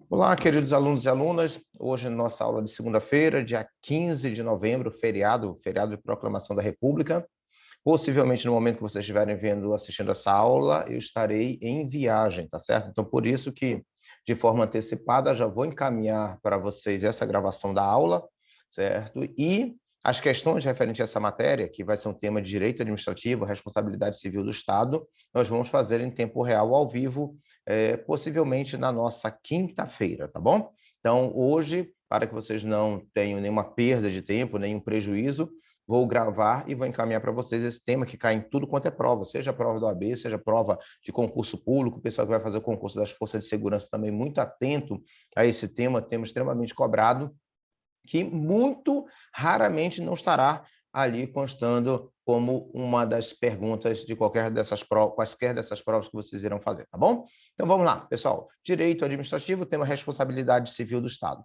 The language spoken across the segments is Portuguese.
Olá, queridos alunos e alunas. Hoje, nossa aula de segunda-feira, dia 15 de novembro, feriado de proclamação da República. Possivelmente, no momento que vocês estiverem assistindo essa aula, eu estarei em viagem, tá certo? Então, por isso que, de forma antecipada, já vou encaminhar para vocês essa gravação da aula, certo? E as questões referentes a essa matéria, que vai ser um tema de direito administrativo, responsabilidade civil do Estado, nós vamos fazer em tempo real, ao vivo, possivelmente na nossa quinta-feira, tá bom? Então, hoje, para que vocês não tenham nenhuma perda de tempo, nenhum prejuízo, vou gravar e vou encaminhar para vocês esse tema que cai em tudo quanto é prova, seja prova do OAB, seja prova de concurso público, o pessoal que vai fazer o concurso das Forças de Segurança também muito atento a esse tema extremamente cobrado, que muito raramente não estará ali constando como uma das perguntas de quaisquer dessas provas que vocês irão fazer, tá bom? Então vamos lá, pessoal. Direito administrativo, tema responsabilidade civil do Estado.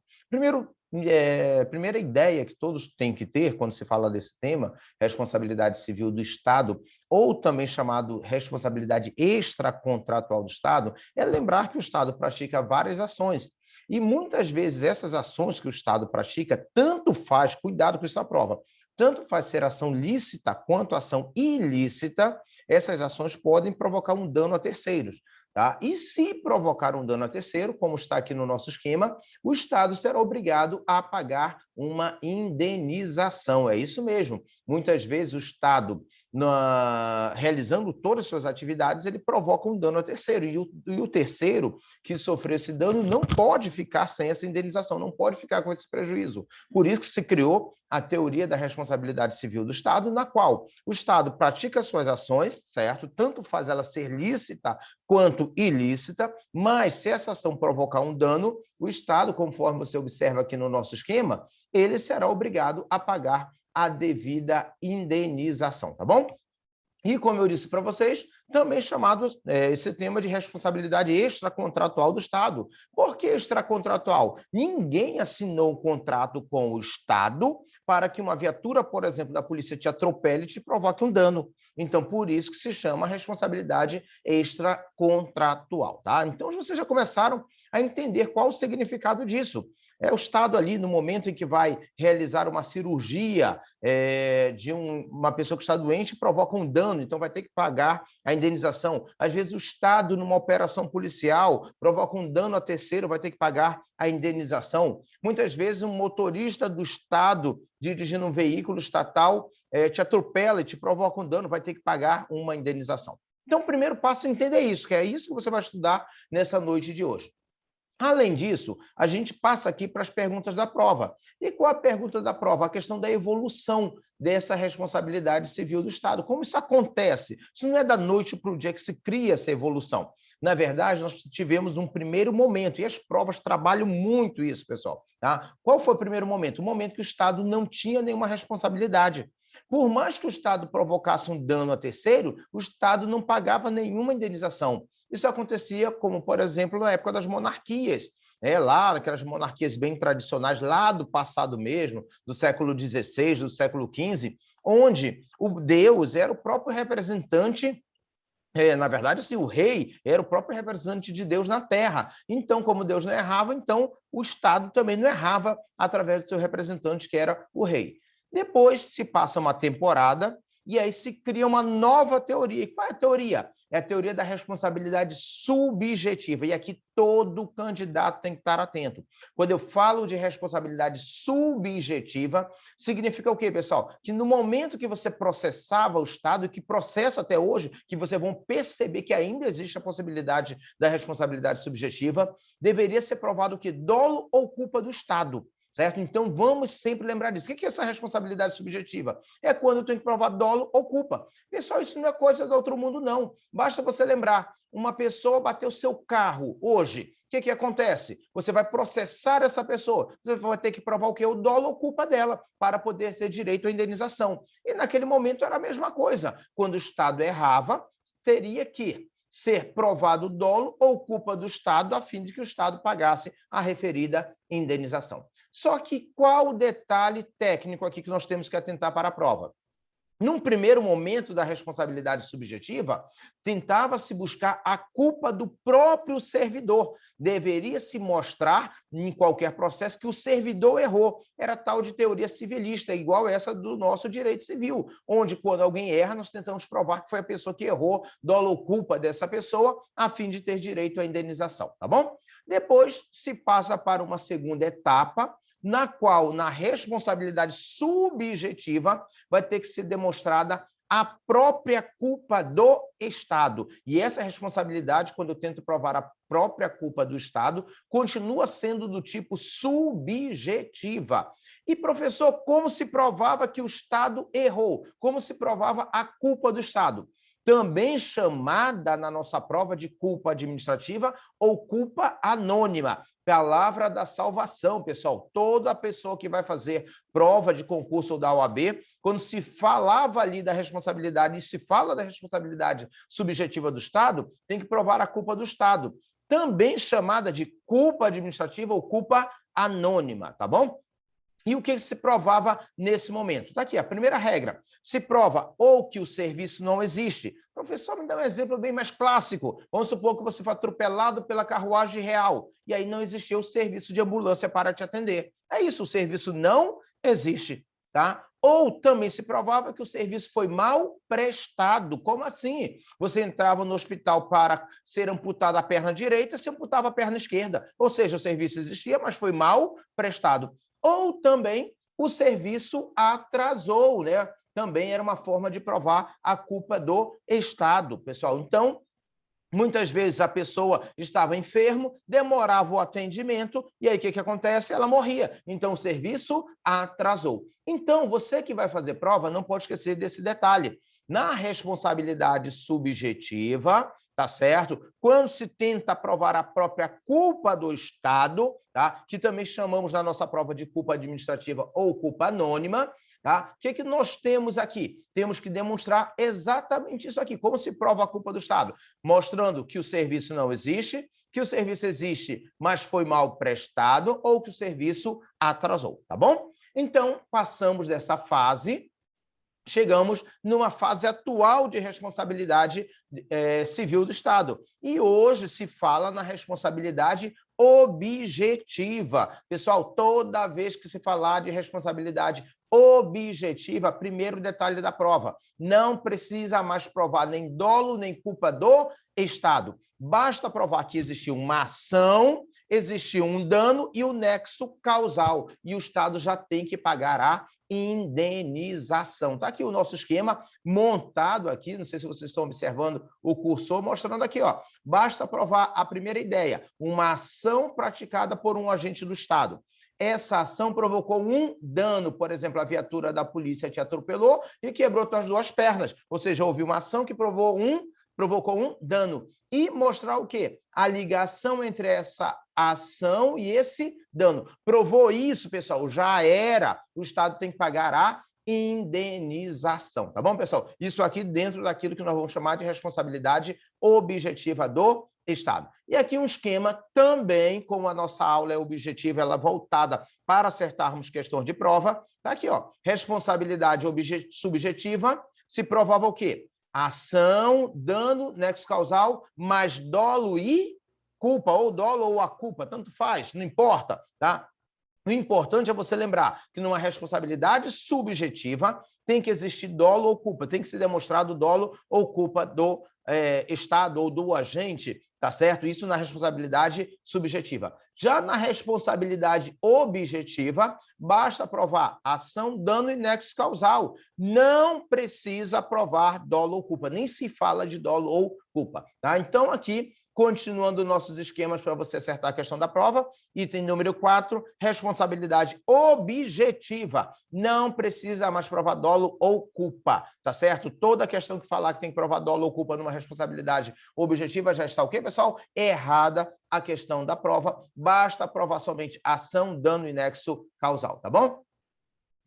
Primeira ideia que todos têm que ter quando se fala desse tema, responsabilidade civil do Estado, ou também chamado responsabilidade extracontratual do Estado, é lembrar que o Estado pratica várias ações. E muitas vezes essas ações que o Estado pratica, tanto faz, cuidado com isso na prova, tanto faz ser ação lícita quanto ação ilícita, essas ações podem provocar um dano a terceiros. Tá? E se provocar um dano a terceiro, como está aqui no nosso esquema, o Estado será obrigado a pagar uma indenização. É isso mesmo. Muitas vezes o Estado, realizando todas as suas atividades, ele provoca um dano a terceiro. E o terceiro que sofreu esse dano não pode ficar sem essa indenização, não pode ficar com esse prejuízo. Por isso que se criou a teoria da responsabilidade civil do Estado, na qual o Estado pratica suas ações, certo? Tanto faz ela ser lícita quanto ilícita, mas se essa ação provocar um dano, o Estado, conforme você observa aqui no nosso esquema, ele será obrigado a pagar a devida indenização, tá bom? E, como eu disse para vocês, também chamado esse tema de responsabilidade extracontratual do Estado. Por que extracontratual? Ninguém assinou um contrato com o Estado para que uma viatura, por exemplo, da polícia te atropele e te provoque um dano. Então, por isso que se chama responsabilidade extracontratual, tá? Então, vocês já começaram a entender qual o significado disso. É o Estado ali, no momento em que vai realizar uma cirurgia de uma pessoa que está doente, provoca um dano, então vai ter que pagar a indenização. Às vezes o Estado, numa operação policial, provoca um dano a terceiro, vai ter que pagar a indenização. Muitas vezes um motorista do Estado dirigindo um veículo estatal te atropela e te provoca um dano, vai ter que pagar uma indenização. Então, o primeiro passo é entender isso, que é isso que você vai estudar nessa noite de hoje. Além disso, a gente passa aqui para as perguntas da prova. E qual a pergunta da prova? A questão da evolução dessa responsabilidade civil do Estado. Como isso acontece? Isso não é da noite para o dia que se cria essa evolução. Na verdade, nós tivemos um primeiro momento, e as provas trabalham muito isso, pessoal. Tá? Qual foi o primeiro momento? O momento que o Estado não tinha nenhuma responsabilidade. Por mais que o Estado provocasse um dano a terceiro, o Estado não pagava nenhuma indenização. Isso acontecia como, por exemplo, na época das monarquias. Lá, aquelas monarquias bem tradicionais, lá do passado mesmo, do século XVI, do século XV, onde o Deus era o próprio representante na verdade, assim, o rei era o próprio representante de Deus na terra. Então, como Deus não errava, então o Estado também não errava através do seu representante, que era o rei. Depois se passa uma temporada e aí se cria uma nova teoria. E qual é a teoria? É a teoria da responsabilidade subjetiva. E aqui todo candidato tem que estar atento. Quando eu falo de responsabilidade subjetiva, significa o quê, pessoal? Que no momento que você processava o Estado, e que processa até hoje, que vocês vão perceber que ainda existe a possibilidade da responsabilidade subjetiva, deveria ser provado que dolo ou culpa do Estado. Certo? Então, vamos sempre lembrar disso. O que é essa responsabilidade subjetiva? É quando eu tenho que provar dolo ou culpa. Pessoal, isso não é coisa do outro mundo, não. Basta você lembrar, uma pessoa bateu seu carro hoje. O que acontece? Você vai processar essa pessoa. Você vai ter que provar o quê? O dolo ou culpa dela, para poder ter direito à indenização. E naquele momento era a mesma coisa. Quando o Estado errava, teria que ser provado dolo ou culpa do Estado, a fim de que o Estado pagasse a referida indenização. Só que qual o detalhe técnico aqui que nós temos que atentar para a prova? Num primeiro momento da responsabilidade subjetiva, tentava-se buscar a culpa do próprio servidor. Deveria-se mostrar, em qualquer processo, que o servidor errou. Era tal de teoria civilista, igual essa do nosso direito civil, onde, quando alguém erra, nós tentamos provar que foi a pessoa que errou, dolo ou culpa dessa pessoa, a fim de ter direito à indenização, tá bom? Depois se passa para uma segunda etapa, na qual, na responsabilidade subjetiva, vai ter que ser demonstrada a própria culpa do Estado. E essa responsabilidade, quando eu tento provar a própria culpa do Estado, continua sendo do tipo subjetiva. E, professor, como se provava que o Estado errou? Como se provava a culpa do Estado? Também chamada na nossa prova de culpa administrativa ou culpa anônima. Palavra da salvação, pessoal. Toda pessoa que vai fazer prova de concurso ou da OAB, quando se falava ali da responsabilidade e se fala da responsabilidade subjetiva do Estado, tem que provar a culpa do Estado. Também chamada de culpa administrativa ou culpa anônima, tá bom? E o que se provava nesse momento? Está aqui, a primeira regra. Se prova ou que o serviço não existe. Professor, me dá um exemplo bem mais clássico. Vamos supor que você foi atropelado pela carruagem real e aí não existiu o serviço de ambulância para te atender. É isso, o serviço não existe, tá? Ou também se provava que o serviço foi mal prestado. Como assim? Você entrava no hospital para ser amputada a perna direita, se amputava a perna esquerda. Ou seja, o serviço existia, mas foi mal prestado. Ou também o serviço atrasou, né? Também era uma forma de provar a culpa do Estado, pessoal. Então, muitas vezes a pessoa estava enfermo, demorava o atendimento, e aí o que acontece? Ela morria. Então, o serviço atrasou. Então, você que vai fazer prova não pode esquecer desse detalhe. Na responsabilidade subjetiva, tá certo? Quando se tenta provar a própria culpa do Estado, tá? Que também chamamos na nossa prova de culpa administrativa ou culpa anônima, tá? O que nós temos aqui? Temos que demonstrar exatamente isso aqui. Como se prova a culpa do Estado? Mostrando que o serviço não existe, que o serviço existe, mas foi mal prestado, ou que o serviço atrasou, tá bom? Então, passamos dessa fase, chegamos numa fase atual de responsabilidade civil do Estado. E hoje se fala na responsabilidade objetiva. Pessoal, toda vez que se falar de responsabilidade objetiva, primeiro detalhe da prova, não precisa mais provar nem dolo, nem culpa do Estado. Basta provar que existiu uma ação, existiu um dano e o nexo causal. E o Estado já tem que pagar a indenização. Está aqui o nosso esquema montado aqui, não sei se vocês estão observando o cursor, mostrando aqui, ó. Basta provar a primeira ideia, uma ação praticada por um agente do Estado. Essa ação provocou um dano, por exemplo, a viatura da polícia te atropelou e quebrou tuas duas pernas. Ou seja, houve uma ação que provocou um dano. E mostrar o quê? A ligação entre essa ação e esse dano. Provou isso, pessoal, já era. O Estado tem que pagar a indenização, tá bom, pessoal? Isso aqui dentro daquilo que nós vamos chamar de responsabilidade objetiva do Estado. E aqui um esquema também, como a nossa aula é objetiva, ela é voltada para acertarmos questões de prova. Tá aqui, ó. Responsabilidade subjetiva se provava o quê? Ação, dano, nexo causal, mais dolo e culpa, ou dolo ou a culpa, tanto faz, não importa, tá? O importante é você lembrar que numa responsabilidade subjetiva tem que existir dolo ou culpa, tem que ser demonstrado dolo ou culpa do Estado ou do agente, tá certo? Isso na responsabilidade subjetiva. Já na responsabilidade objetiva, basta provar ação, dano e nexo causal. Não precisa provar dolo ou culpa, nem se fala de dolo ou culpa, tá? Então, aqui, continuando nossos esquemas para você acertar a questão da prova, item número 4, responsabilidade objetiva. Não precisa mais provar dolo ou culpa, tá certo? Toda questão que falar que tem que provar dolo ou culpa numa responsabilidade objetiva já está o quê, pessoal? Errada a questão da prova. Basta provar somente ação, dano e nexo causal, tá bom?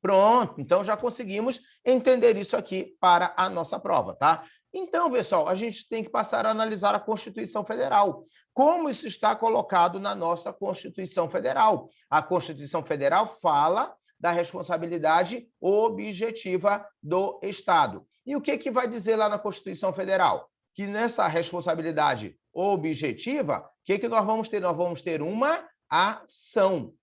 Pronto, então já conseguimos entender isso aqui para a nossa prova, tá? Então, pessoal, a gente tem que passar a analisar a Constituição Federal. Como isso está colocado na nossa Constituição Federal? A Constituição Federal fala da responsabilidade objetiva do Estado. E o que vai dizer lá na Constituição Federal? Que nessa responsabilidade objetiva, o que nós vamos ter? Nós vamos ter uma ação,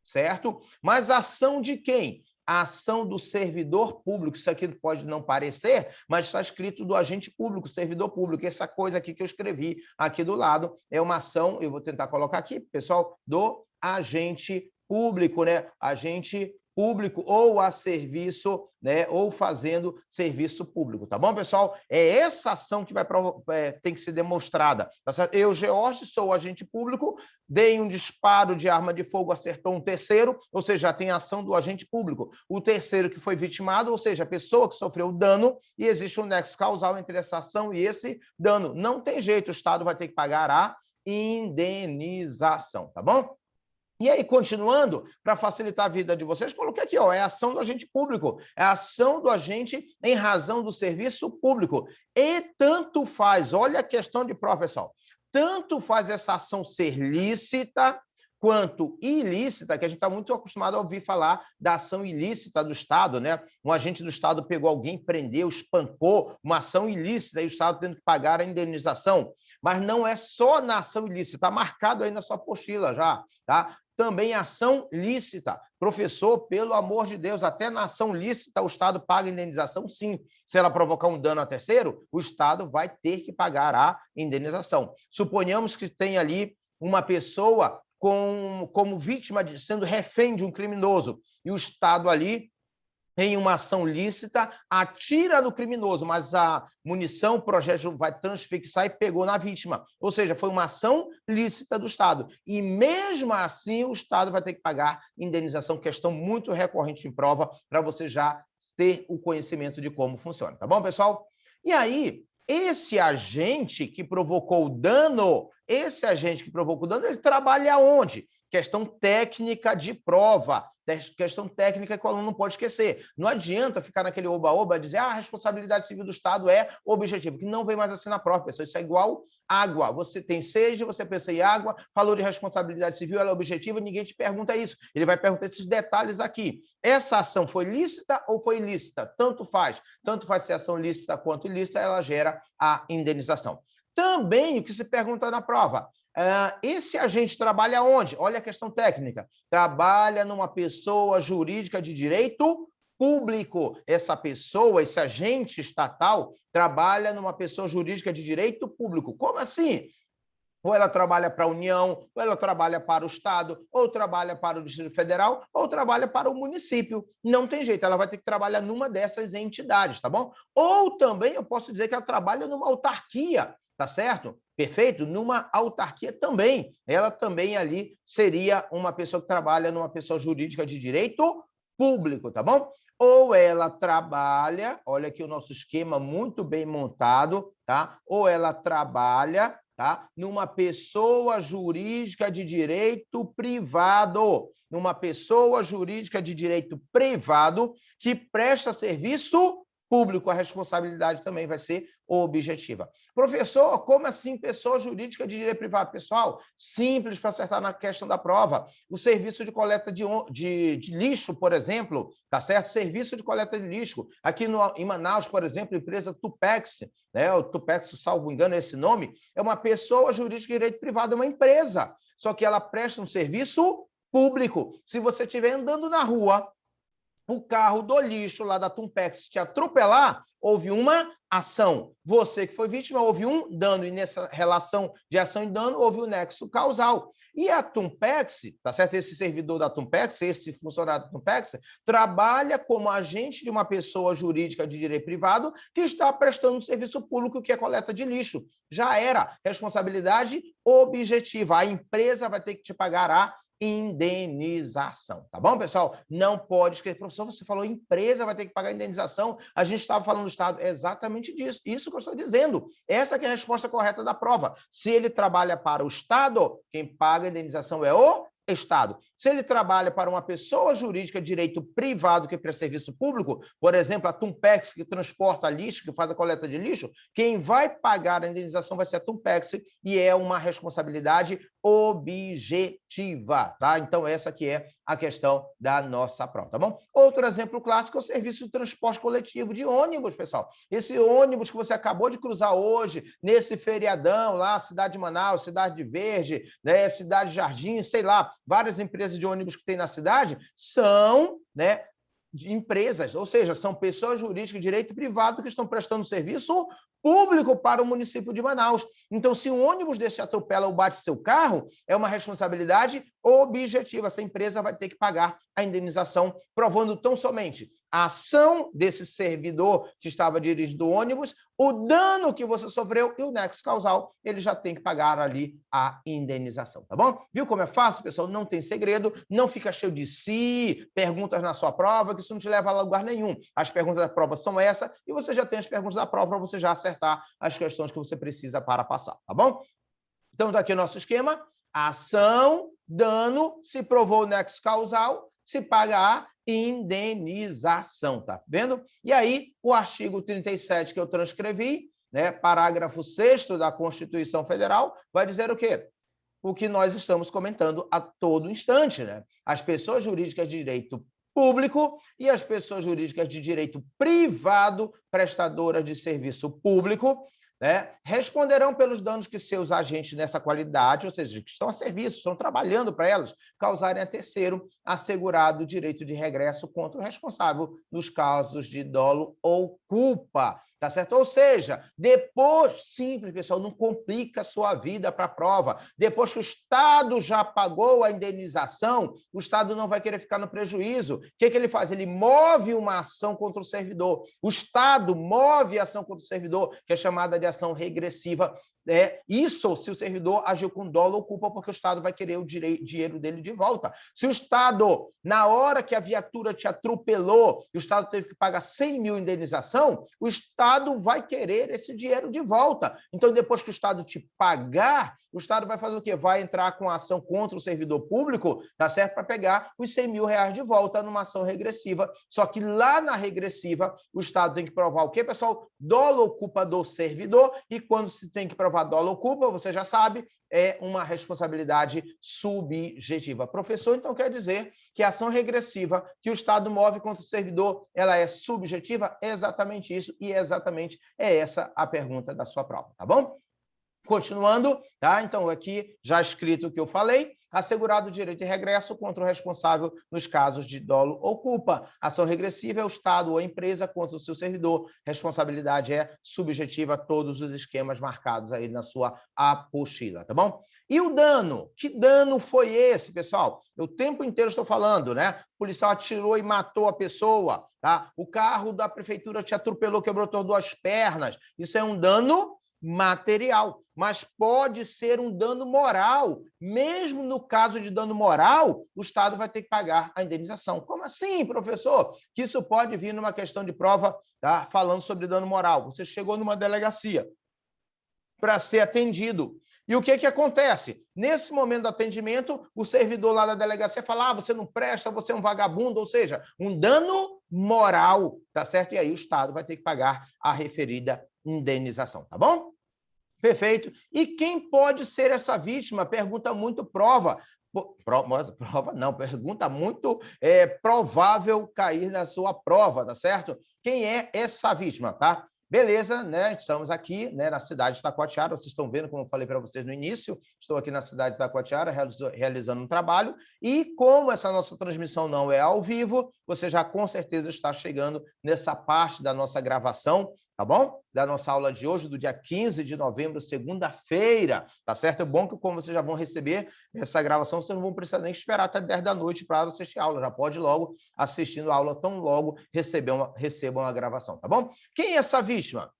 certo? Mas ação de quem? A ação do servidor público. Isso aqui pode não parecer, mas está escrito do agente público, servidor público. Essa coisa aqui que eu escrevi aqui do lado é uma ação, eu vou tentar colocar aqui, pessoal, do agente público, né? Agente público ou a serviço, né? Ou fazendo serviço público, tá bom, pessoal? É essa ação que tem que ser demonstrada, tá certo? Eu, George, sou agente público, dei um disparo de arma de fogo, acertou um terceiro, ou seja, já tem a ação do agente público. O terceiro que foi vitimado, ou seja, a pessoa que sofreu dano, e existe um nexo causal entre essa ação e esse dano. Não tem jeito, o Estado vai ter que pagar a indenização, tá bom? E aí, continuando, para facilitar a vida de vocês, coloquei aqui, ó, é a ação do agente público, é a ação do agente em razão do serviço público. E tanto faz, olha a questão de prova, pessoal, tanto faz essa ação ser lícita quanto ilícita, que a gente está muito acostumado a ouvir falar da ação ilícita do Estado, né? Um agente do Estado pegou alguém, prendeu, espancou, uma ação ilícita e o Estado tendo que pagar a indenização. Mas não é só na ação ilícita, está marcado aí na sua apostila já, tá? Também ação lícita. Professor, pelo amor de Deus, até na ação lícita o Estado paga indenização, sim. Se ela provocar um dano a terceiro, o Estado vai ter que pagar a indenização. Suponhamos que tem ali uma pessoa como vítima, sendo refém de um criminoso, e o Estado ali, em uma ação lícita, atira no criminoso, mas a munição, o projétil vai transfixar e pegou na vítima. Ou seja, foi uma ação lícita do Estado. E mesmo assim, o Estado vai ter que pagar indenização, questão muito recorrente em prova, para você já ter o conhecimento de como funciona. Tá bom, pessoal? E aí, esse agente que provocou o dano, ele trabalha onde? Questão técnica de prova, questão técnica que o aluno não pode esquecer. Não adianta ficar naquele oba-oba e dizer a responsabilidade civil do Estado é objetivo, que não vem mais assim na prova, pessoal. Isso é igual água. Você tem sede, você pensa em água, falou de responsabilidade civil, ela é objetiva, ninguém te pergunta isso. Ele vai perguntar esses detalhes aqui. Essa ação foi lícita ou foi ilícita? Tanto faz. Tanto faz se a ação lícita quanto ilícita, ela gera a indenização. Também o que se pergunta na prova, esse agente trabalha onde? Olha a questão técnica. Trabalha numa pessoa jurídica de direito público. Essa pessoa, esse agente estatal, trabalha numa pessoa jurídica de direito público. Como assim? Ou ela trabalha para a União, ou ela trabalha para o Estado, ou trabalha para o Distrito Federal, ou trabalha para o município. Não tem jeito, ela vai ter que trabalhar numa dessas entidades, tá bom? Ou também eu posso dizer que ela trabalha numa autarquia, tá certo? Perfeito? Numa autarquia também. Ela também ali seria uma pessoa que trabalha numa pessoa jurídica de direito público, tá bom? Ou ela trabalha, olha aqui o nosso esquema muito bem montado, tá? Ou ela trabalha, tá? Numa pessoa jurídica de direito privado, numa pessoa jurídica de direito privado que presta serviço público, a responsabilidade também vai ser objetiva. Professor, como assim pessoa jurídica de direito privado? Pessoal, simples para acertar na questão da prova. O serviço de coleta de lixo, por exemplo, tá certo? Serviço de coleta de lixo. Aqui em Manaus, por exemplo, a empresa Tupex, né? O Tupex, salvo engano, é esse nome, é uma pessoa jurídica de direito privado, é uma empresa, só que ela presta um serviço público. Se você estiver andando na rua, o carro do lixo lá da Tumpex te atropelar, houve uma ação. Você que foi vítima, houve um dano. E nessa relação de ação e dano, houve o nexo causal. E a Tumpex, tá certo? Esse servidor da Tumpex, esse funcionário da Tumpex, trabalha como agente de uma pessoa jurídica de direito privado que está prestando um serviço público, que é coleta de lixo. Já era. Responsabilidade objetiva. A empresa vai ter que te pagar a indenização, tá bom, pessoal? Não pode esquecer. Professor, você falou empresa vai ter que pagar indenização, a gente estava falando do Estado. É exatamente disso, isso que eu estou dizendo. Essa que é a resposta correta da prova. Se ele trabalha para o Estado, quem paga a indenização é o Estado. Se ele trabalha para uma pessoa jurídica de direito privado que presta serviço público, por exemplo, a Tumpex, que transporta lixo, que faz a coleta de lixo, quem vai pagar a indenização vai ser a Tumpex e é uma responsabilidade objetiva, tá? Então, essa aqui é a questão da nossa prova, tá bom? Outro exemplo clássico é o serviço de transporte coletivo de ônibus, pessoal. Esse ônibus que você acabou de cruzar hoje, nesse feriadão lá, cidade de Manaus, cidade de Verde, né, cidade de Jardim, sei lá, várias empresas de ônibus que tem na cidade, são, né, de empresas, ou seja, são pessoas jurídicas de direito privado que estão prestando serviço público para o município de Manaus. Então, se um ônibus desse atropela ou bate seu carro, é uma responsabilidade objetiva. Essa empresa vai ter que pagar a indenização, provando tão somente a ação desse servidor que estava dirigindo o ônibus, o dano que você sofreu e o nexo causal, ele já tem que pagar ali a indenização, tá bom? Viu como é fácil, pessoal? Não tem segredo, não fica cheio de si, perguntas na sua prova, que isso não te leva a lugar nenhum. As perguntas da prova são essas e você já tem as perguntas da prova para você já acertar as questões que você precisa para passar, tá bom? Então, tá aqui o nosso esquema. Ação, dano, se provou o nexo causal, se paga a indenização, tá vendo? E aí, o artigo 37 que eu transcrevi, né, parágrafo 6º da Constituição Federal, vai dizer o quê? O que nós estamos comentando a todo instante, né? As pessoas jurídicas de direito público e as pessoas jurídicas de direito privado, prestadoras de serviço público, né, responderão pelos danos que seus agentes nessa qualidade, ou seja, que estão a serviço, estão trabalhando para elas, causarem a terceiro, assegurado o direito de regresso contra o responsável nos casos de dolo ou culpa. Tá certo? Ou seja, depois, simples, pessoal, não complica a sua vida para a prova. Depois que o Estado já pagou a indenização, o Estado não vai querer ficar no prejuízo. O que ele faz? Ele move uma ação contra o servidor. O Estado move a ação contra o servidor, que é chamada de ação regressiva. Isso se o servidor agiu com dolo ou culpa, porque o Estado vai querer o dinheiro dele de volta. Se o Estado, na hora que a viatura te atropelou, o Estado teve que pagar 100 mil indenização, o Estado vai querer esse dinheiro de volta. Então, depois que o Estado te pagar, o Estado vai fazer o quê? Vai entrar com a ação contra o servidor público, tá certo? Para pegar os 100 mil reais de volta numa ação regressiva. Só que lá na regressiva, o Estado tem que provar o quê, pessoal? Dolo ou culpa do servidor, e quando se tem que provar dolo ou culpa, você já sabe, é uma responsabilidade subjetiva. Professor, então quer dizer que a ação regressiva que o Estado move contra o servidor, ela é subjetiva? É exatamente isso, e exatamente é essa a pergunta da sua prova, tá bom? Continuando, tá? Então, aqui já escrito o que eu falei, assegurado o direito de regresso contra o responsável nos casos de dolo ou culpa. Ação regressiva é o Estado ou a empresa contra o seu servidor. Responsabilidade é subjetiva, todos os esquemas marcados aí na sua apostila, tá bom? E o dano? Que dano foi esse, pessoal? Eu o tempo inteiro estou falando, né? O policial atirou e matou a pessoa, tá? O carro da prefeitura te atropelou, quebrou as duas pernas. Isso é um dano material, mas pode ser um dano moral. Mesmo no caso de dano moral, o Estado vai ter que pagar a indenização. Como assim, professor? Que isso pode vir numa questão de prova, tá? Falando sobre dano moral. Você chegou numa delegacia para ser atendido. E o que acontece? Nesse momento do atendimento, o servidor lá da delegacia fala: você não presta, você é um vagabundo, ou seja, um dano moral, tá certo? E aí o Estado vai ter que pagar a referida indenização, tá bom? Perfeito. E quem pode ser essa vítima? Pergunta muito prova não, pergunta muito provável cair na sua prova, tá certo? Quem é essa vítima, tá? Beleza, né? Estamos aqui, né, na cidade de Taquatiara. Vocês estão vendo, como eu falei para vocês no início, estou aqui na cidade de Taquatiara realizando um trabalho. E como essa nossa transmissão não é ao vivo, você já com certeza está chegando nessa parte da nossa gravação, tá bom? Da nossa aula de hoje, do dia 15 de novembro, segunda-feira, tá certo? É bom que, como vocês já vão receber essa gravação, vocês não vão precisar nem esperar até 10 da noite para assistir a aula. Já pode logo, assistindo a aula, tão logo recebam a gravação, tá bom? Quem é essa vítima?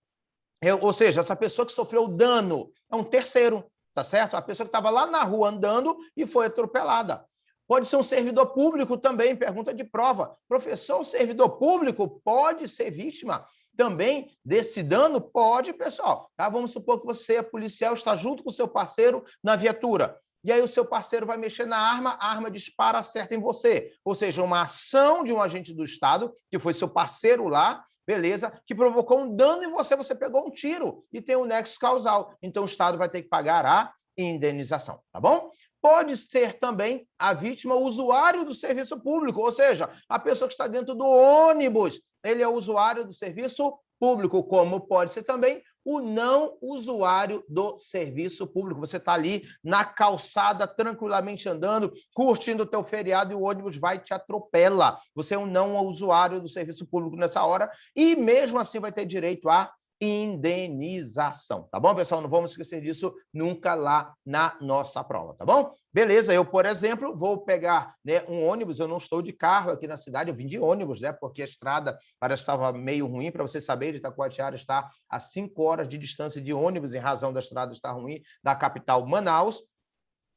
Ou seja, essa pessoa que sofreu dano é um terceiro, tá certo? A pessoa que estava lá na rua andando e foi atropelada. Pode ser um servidor público também, pergunta de prova. Professor, o servidor público pode ser vítima também desse dano? Pode, pessoal. Tá? Vamos supor que você é policial, está junto com o seu parceiro na viatura. E aí o seu parceiro vai mexer na arma, a arma dispara, acerta em você. Ou seja, uma ação de um agente do Estado, que foi seu parceiro lá, beleza, que provocou um dano em você, você pegou um tiro e tem um nexo causal. Então o Estado vai ter que pagar a indenização, tá bom? Pode ser também a vítima o usuário do serviço público, ou seja, a pessoa que está dentro do ônibus, ele é o usuário do serviço público, como pode ser também o não usuário do serviço público. Você está ali na calçada, tranquilamente andando, curtindo o teu feriado e o ônibus vai e te atropela. Você é um não usuário do serviço público nessa hora e mesmo assim vai ter direito a indenização, tá bom, pessoal? Não vamos esquecer disso nunca lá na nossa prova, tá bom? Beleza, eu, por exemplo, vou pegar, né, um ônibus, eu não estou de carro aqui na cidade, eu vim de ônibus, né, porque a estrada parece que estava meio ruim, para você saber, Itacoatiara está a 5 horas de distância de ônibus, em razão da estrada estar ruim, da capital Manaus.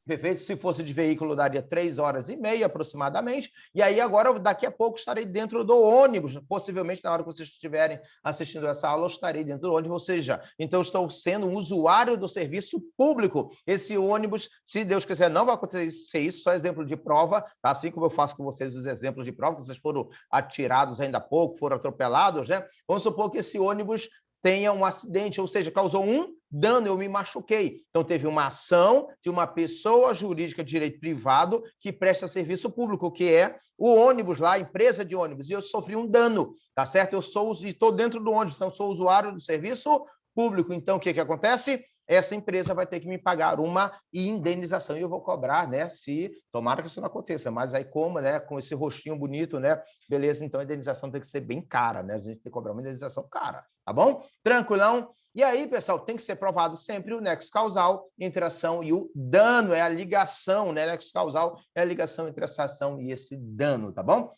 Perfeito? Se fosse de veículo, daria 3h30 aproximadamente. E aí, agora, daqui a pouco, estarei dentro do ônibus. Possivelmente, na hora que vocês estiverem assistindo essa aula, eu estarei dentro do ônibus. Ou seja, então, estou sendo um usuário do serviço público. Esse ônibus, se Deus quiser, não vai acontecer isso, só exemplo de prova, tá? Assim como eu faço com vocês os exemplos de prova, que vocês foram atirados ainda há pouco, foram atropelados, né? Vamos supor que esse ônibus tenha um acidente, ou seja, causou um dano, eu me machuquei. Então, teve uma ação de uma pessoa jurídica de direito privado que presta serviço público, que é o ônibus lá, a empresa de ônibus, e eu sofri um dano, tá certo? Eu estou dentro do ônibus, então sou usuário do serviço público. Então, o que acontece? Essa empresa vai ter que me pagar uma indenização e eu vou cobrar, né? Se tomara que isso não aconteça, mas aí como, né? Com esse rostinho bonito, né? Beleza, então a indenização tem que ser bem cara, né? A gente tem que cobrar uma indenização cara, tá bom? Tranquilão? E aí, pessoal, tem que ser provado sempre o nexo causal entre a ação e o dano, é a ligação, né? Nexo causal é a ligação entre essa ação e esse dano, tá bom?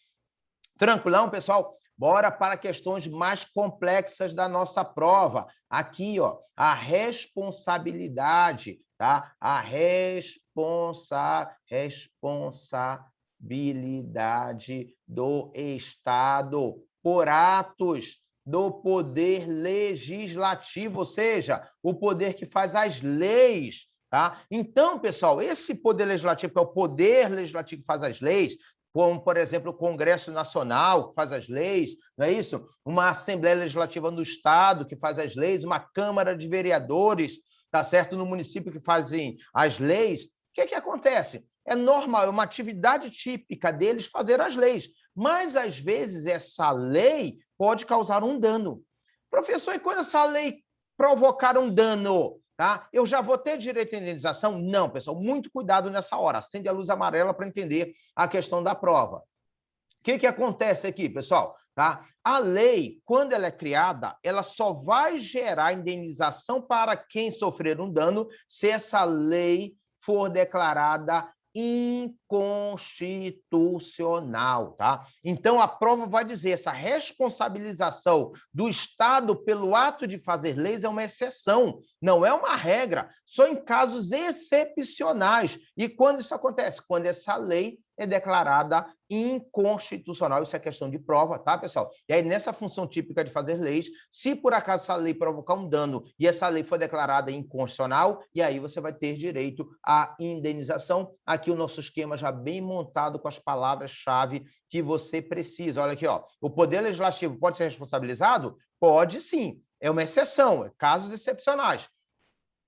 Tranquilão, pessoal? Bora para questões mais complexas da nossa prova. Aqui, ó, a responsabilidade, tá? A responsabilidade do Estado por atos do poder legislativo, ou seja, o poder que faz as leis, tá? Então, pessoal, esse poder legislativo, que é o poder legislativo que faz as leis, como, por exemplo, o Congresso Nacional, que faz as leis, não é isso? Uma Assembleia Legislativa no Estado, que faz as leis, uma Câmara de Vereadores, tá certo? No município, que fazem as leis. O que acontece? É normal, é uma atividade típica deles fazer as leis, mas, às vezes, essa lei pode causar um dano. Professor, e quando essa lei provocar um dano, tá? Eu já vou ter direito à indenização? Não, pessoal, muito cuidado nessa hora. Acende a luz amarela para entender a questão da prova. O que acontece aqui, pessoal? Tá? A lei, quando ela é criada, ela só vai gerar indenização para quem sofrer um dano se essa lei for declarada inconstitucional, tá? Então, a prova vai dizer, essa responsabilização do Estado pelo ato de fazer leis é uma exceção, não é uma regra, só em casos excepcionais. E quando isso acontece? Quando essa lei é declarada inconstitucional. Isso é questão de prova, tá, pessoal? E aí, nessa função típica de fazer leis, se por acaso essa lei provocar um dano e essa lei for declarada inconstitucional, e aí você vai ter direito à indenização. Aqui o nosso esquema já bem montado com as palavras-chave que você precisa. Olha aqui, ó. O Poder Legislativo pode ser responsabilizado? Pode sim. É uma exceção, casos excepcionais.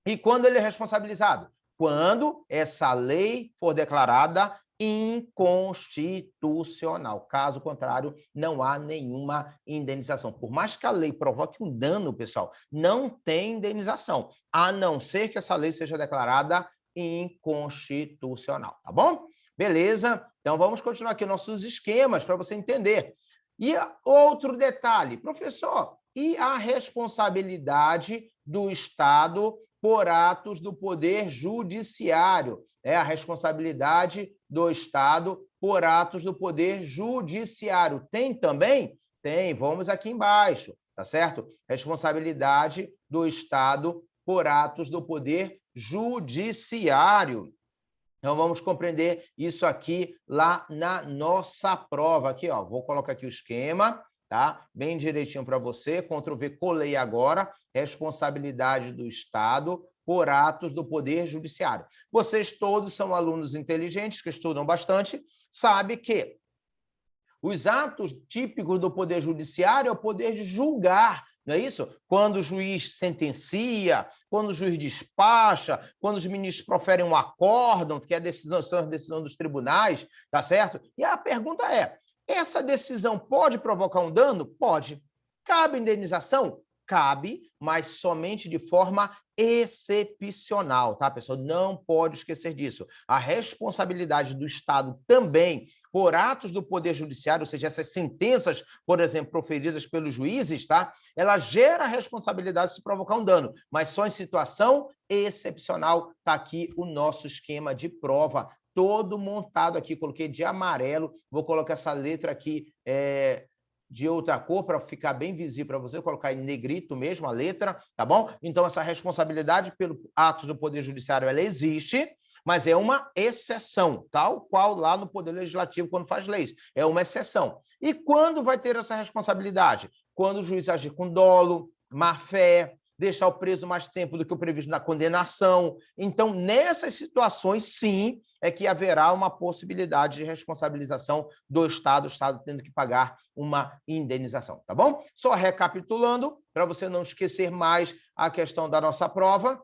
E quando ele é responsabilizado? Quando essa lei for declarada inconstitucional. Caso contrário, não há nenhuma indenização. Por mais que a lei provoque um dano, pessoal, não tem indenização, a não ser que essa lei seja declarada inconstitucional, tá bom? Beleza? Então, vamos continuar aqui nossos esquemas para você entender. E outro detalhe, professor, e a responsabilidade do Estado por atos do Poder Judiciário? É a responsabilidade do Estado por atos do Poder Judiciário. Tem também? Tem, vamos aqui embaixo, tá certo? Responsabilidade do Estado por atos do Poder Judiciário. Então, vamos compreender isso aqui lá na nossa prova. Aqui, ó, vou colocar aqui o esquema, tá? Bem direitinho para você. Ctrl+V, colei agora. Responsabilidade do Estado por atos do Poder Judiciário. Vocês todos são alunos inteligentes, que estudam bastante, sabem que os atos típicos do Poder Judiciário é o poder de julgar, não é isso? Quando o juiz sentencia, quando o juiz despacha, quando os ministros proferem um acórdão, que é a decisão dos tribunais, tá certo? E a pergunta é, essa decisão pode provocar um dano? Pode. Cabe indenização? Cabe, mas somente de forma excepcional, tá, pessoal? Não pode esquecer disso. A responsabilidade do Estado também por atos do Poder Judiciário, ou seja, essas sentenças, por exemplo, proferidas pelos juízes, tá? Ela gera responsabilidade se provocar um dano, mas só em situação excepcional. Tá aqui o nosso esquema de prova, todo montado aqui. Coloquei de amarelo, vou colocar essa letra aqui de outra cor para ficar bem visível para você, vou colocar em negrito mesmo a letra, tá bom? Então, essa responsabilidade pelo atos do Poder Judiciário, ela existe, mas é uma exceção, tal qual lá no Poder Legislativo, quando faz leis. É uma exceção. E quando vai ter essa responsabilidade? Quando o juiz agir com dolo, má-fé, deixar o preso mais tempo do que o previsto na condenação. Então, nessas situações, sim, é que haverá uma possibilidade de responsabilização do Estado, o Estado tendo que pagar uma indenização, tá bom? Só recapitulando, para você não esquecer mais a questão da nossa prova.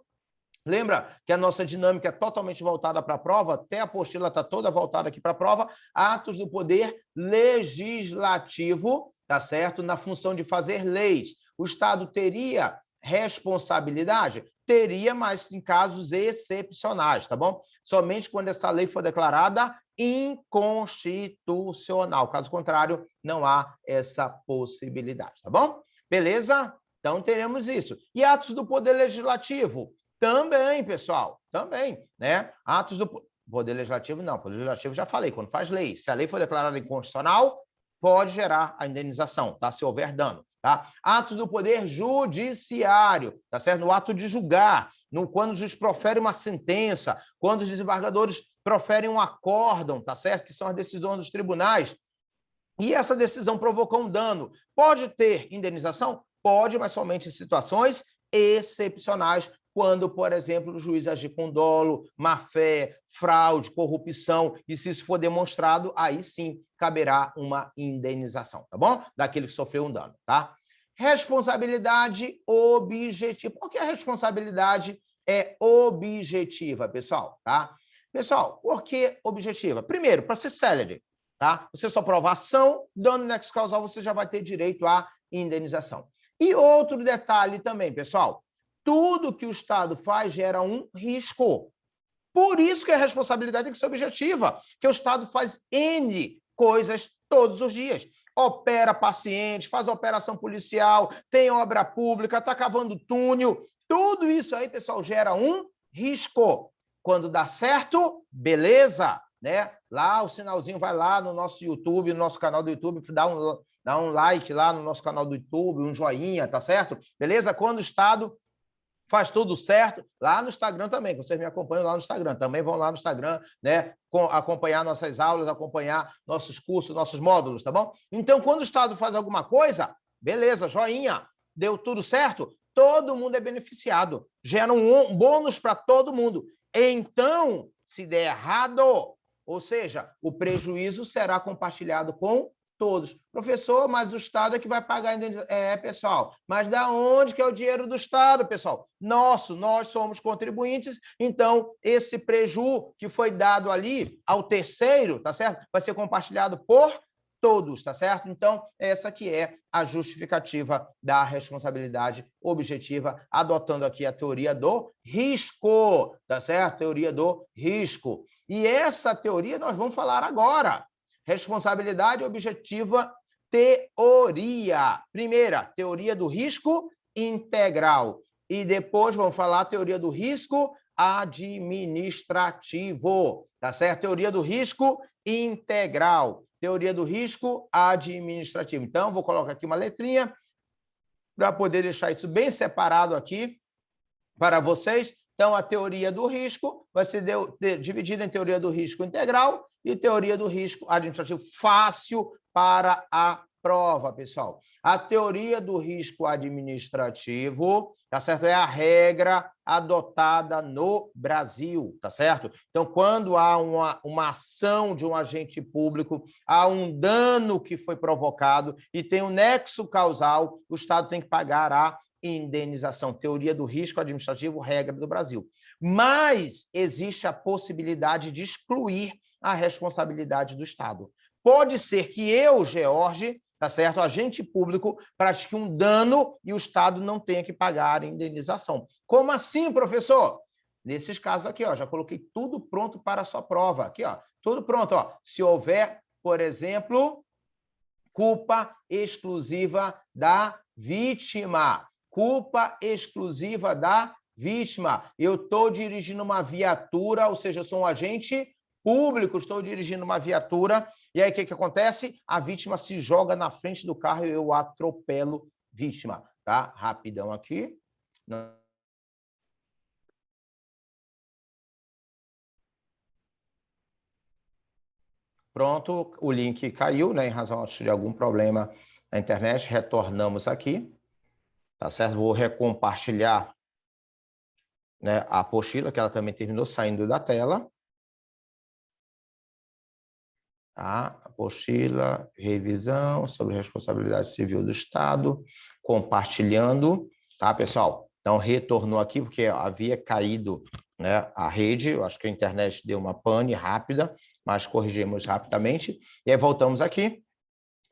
Lembra que a nossa dinâmica é totalmente voltada para a prova, até a apostila está toda voltada aqui para a prova, atos do poder legislativo, tá certo? Na função de fazer leis. O Estado teria responsabilidade? Teria, mas em casos excepcionais, tá bom? Somente quando essa lei for declarada inconstitucional. Caso contrário, não há essa possibilidade, tá bom? Beleza? Então, teremos isso. E atos do Poder Legislativo? Também, pessoal, também, né? Atos do Poder Legislativo, não. Poder Legislativo, já falei, quando faz lei. Se a lei for declarada inconstitucional, pode gerar a indenização, tá? Se houver dano. Tá? Atos do Poder Judiciário, tá certo? No ato de julgar, quando o juiz profere uma sentença, quando os desembargadores proferem um acórdão, tá certo? Que são as decisões dos tribunais, e essa decisão provocou um dano. Pode ter indenização? Pode, mas somente em situações excepcionais, quando, por exemplo, o juiz agir com dolo, má-fé, fraude, corrupção, e se isso for demonstrado, aí sim caberá uma indenização, tá bom? Daquele que sofreu um dano, tá? Responsabilidade objetiva. Por que a responsabilidade é objetiva, pessoal? Tá? Pessoal, por que objetiva? Primeiro, para ser célere, tá? Você só prova ação, dano nexo causal, você já vai ter direito à indenização. E outro detalhe também, pessoal, tudo que o Estado faz gera um risco. Por isso que a responsabilidade tem que ser objetiva, que o Estado faz N coisas todos os dias. Opera paciente, faz operação policial, tem obra pública, está cavando túnel. Tudo isso aí, pessoal, gera um risco. Quando dá certo, beleza, né? Lá o sinalzinho vai lá no nosso YouTube, no nosso canal do YouTube, dá um like lá no nosso canal do YouTube, um joinha, tá certo? Beleza? Quando o Estado faz tudo certo, lá no Instagram também, vocês me acompanham lá no Instagram, também vão lá no Instagram, né, acompanhar nossas aulas, acompanhar nossos cursos, nossos módulos, tá bom? Então, quando o Estado faz alguma coisa, beleza, joinha, deu tudo certo, todo mundo é beneficiado, gera um bônus para todo mundo. Então, se der errado, ou seja, o prejuízo será compartilhado com todos. Professor, mas o Estado é que vai pagar a indenização. Pessoal, mas da onde que é o dinheiro do Estado, pessoal? Nós somos contribuintes, então esse prejuízo que foi dado ali ao terceiro, tá certo? Vai ser compartilhado por todos, tá certo? Então, essa que é a justificativa da responsabilidade objetiva, adotando aqui a teoria do risco, tá certo? Teoria do risco. E essa teoria nós vamos falar agora. Responsabilidade objetiva, teoria. Primeira, teoria do risco integral. E depois vamos falar a teoria do risco administrativo. Tá certo? Teoria do risco integral. Teoria do risco administrativo. Então, vou colocar aqui uma letrinha para poder deixar isso bem separado aqui para vocês. Então, a teoria do risco vai ser dividida em teoria do risco integral e teoria do risco administrativo. Fácil para a prova, pessoal. A teoria do risco administrativo, tá certo? É a regra adotada no Brasil, tá certo? Então, quando há uma ação de um agente público, há um dano que foi provocado e tem um nexo causal, o Estado tem que pagar a indenização. Teoria do risco administrativo, regra do Brasil. Mas existe a possibilidade de excluir a responsabilidade do Estado. Pode ser que eu, George, tá certo? O agente público pratique um dano e o Estado não tenha que pagar a indenização. Como assim, professor? Nesses casos aqui, ó, já coloquei tudo pronto para a sua prova. Aqui, ó, tudo pronto, ó. Se houver, por exemplo, culpa exclusiva da vítima. Culpa exclusiva da vítima. Eu estou dirigindo uma viatura, ou seja, eu sou um agente público, estou dirigindo uma viatura, e aí o que acontece? A vítima se joga na frente do carro e eu atropelo vítima, tá? Rapidão aqui. Pronto, o link caiu, né, em razão de algum problema na internet, retornamos aqui, tá certo? Vou recompartilhar, né, a apostila, que ela também terminou saindo da tela. Tá? Apostila, revisão sobre responsabilidade civil do Estado, compartilhando, tá, pessoal? Então, retornou aqui, porque havia caído, né, a rede, eu acho que a internet deu uma pane rápida, mas corrigimos rapidamente, e aí voltamos aqui,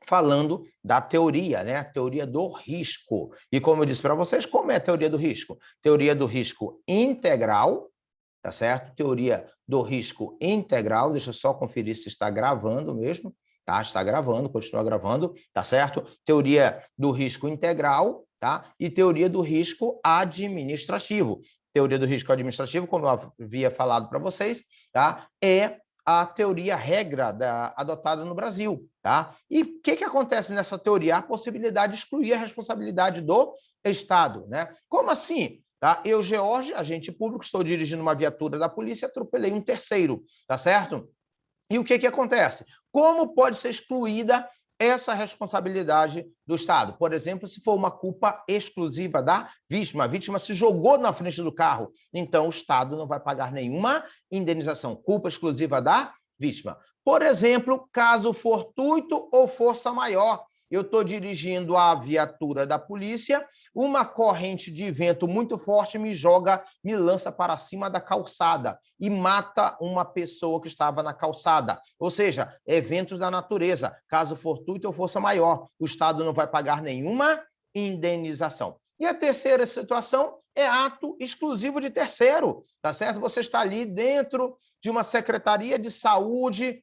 falando da teoria, né? A teoria do risco. E como eu disse para vocês, como é a teoria do risco? Teoria do risco integral, tá certo? Teoria do risco integral, deixa eu só conferir se está gravando mesmo, tá? Está gravando, continua gravando, tá certo? Teoria do risco integral, tá? E teoria do risco administrativo. Teoria do risco administrativo, como eu havia falado para vocês, tá? É a teoria regra adotada no Brasil, tá? E o que acontece nessa teoria? A possibilidade de excluir a responsabilidade do Estado, né? Como assim? Tá? Eu, George, agente público, estou dirigindo uma viatura da polícia, atropelei um terceiro, tá certo? E o que acontece? Como pode ser excluída essa responsabilidade do Estado? Por exemplo, se for uma culpa exclusiva da vítima, a vítima se jogou na frente do carro, então o Estado não vai pagar nenhuma indenização, culpa exclusiva da vítima. Por exemplo, caso fortuito ou força maior, eu estou dirigindo a viatura da polícia, uma corrente de vento muito forte me joga, me lança para cima da calçada e mata uma pessoa que estava na calçada. Ou seja, eventos da natureza, caso fortuito ou força maior, o Estado não vai pagar nenhuma indenização. E a terceira situação é ato exclusivo de terceiro, tá certo? Você está ali dentro de uma secretaria de saúde,